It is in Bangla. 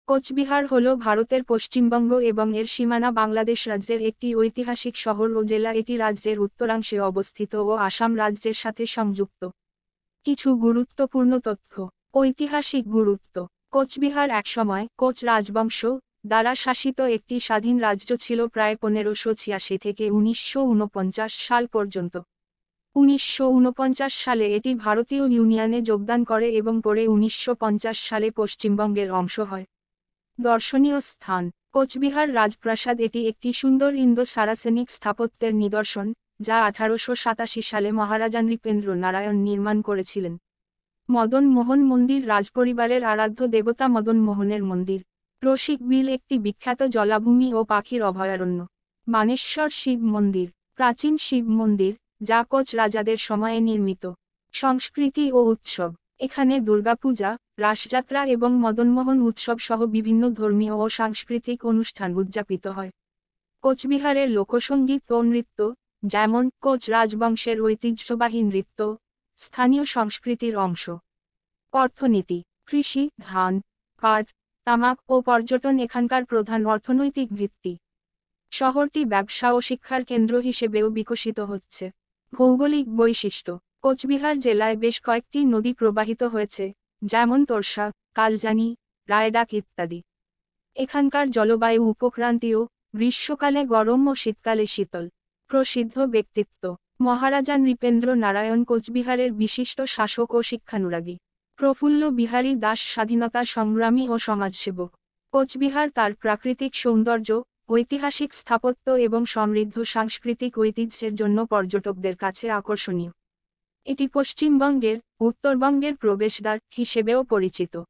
কোচবিহার হল ভারতের পশ্চিমবঙ্গ এবং এর সীমানা বাংলাদেশ রাজ্যের একটি ঐতিহাসিক শহর ও জেলা। এটি রাজ্যের উত্তরাংশে অবস্থিত ও আসাম রাজ্যের সাথে সংযুক্ত। কিছু গুরুত্বপূর্ণ তথ্য। ঐতিহাসিক গুরুত্ব। কোচবিহার একসময় কোচ রাজবংশ দ্বারা শাসিত একটি স্বাধীন রাজ্য ছিল প্রায় 1586 থেকে 1949 সাল পর্যন্ত। 1949 সালে এটি ভারতীয় ইউনিয়নে যোগদান করে এবং পরে 1950 সালে পশ্চিমবঙ্গের অংশ হয়। দর্শনীয় স্থান। কোচবিহার রাজপ্রাসাদ এটি একটি সুন্দর ইন্দো-সারাসেনিক স্থাপত্যের নিদর্শন, যা 1887 সালে মহারাজা নৃপেন্দ্র নারায়ণ নির্মাণ করেছিলেন। মদন মোহন মন্দির রাজপরিবারের আরাধ্য দেবতা মদন মোহনের মন্দির। রসিক বিল একটি বিখ্যাত জলাভূমি ও পাখির অভয়ারণ্য। মানেশ্বর শিব মন্দির, প্রাচীন শিব মন্দির, যা কোচ রাজাদের সময়ে নির্মিত। সংস্কৃতি ও উৎসব। এখানে দুর্গাপূজা, রাসযাত্রা এবং মদনমোহন উৎসব সহ বিভিন্ন ধর্মীয় ও সাংস্কৃতিক অনুষ্ঠান উদযাপিত হয়। কোচবিহারের লোকসঙ্গীত ও নৃত্য, যেমন কোচ রাজবংশের ঐতিহ্যবাহী নৃত্য, স্থানীয় সংস্কৃতির অংশ। অর্থনীতি। কৃষি, ধান, পাট, তামাক ও পর্যটন এখানকার প্রধান অর্থনৈতিক ভিত্তি। শহরটি ব্যবসা ও শিক্ষার কেন্দ্র হিসেবেও বিকশিত হচ্ছে। ভৌগোলিক বৈশিষ্ট্য। কোচবিহার জেলায় বেশ কয়েকটি নদী প্রবাহিত হয়েছে, যেমন তোরসা, কালজানি, রায়ডাক ইত্যাদি। এখানকার জলবায়ু উপক্রান্তীয়, গ্রীষ্মকালে গরম ও শীতকালে শীতল। প্রসিদ্ধ ব্যক্তিত্ব। মহারাজা নৃপেন্দ্র নারায়ণ কোচবিহারের বিশিষ্ট শাসক ও শিক্ষানুরাগী। প্রফুল্ল বিহারী দাস স্বাধীনতা সংগ্রামী ও সমাজসেবক। কোচবিহার তার প্রাকৃতিক সৌন্দর্য, ঐতিহাসিক স্থাপত্য এবং সমৃদ্ধ সাংস্কৃতিক ঐতিহ্যের জন্য পর্যটকদের কাছে আকর্ষণীয়। এটি পশ্চিমবঙ্গের, উত্তরবঙ্গের প্রবেশদ্বার হিসেবেও পরিচিত।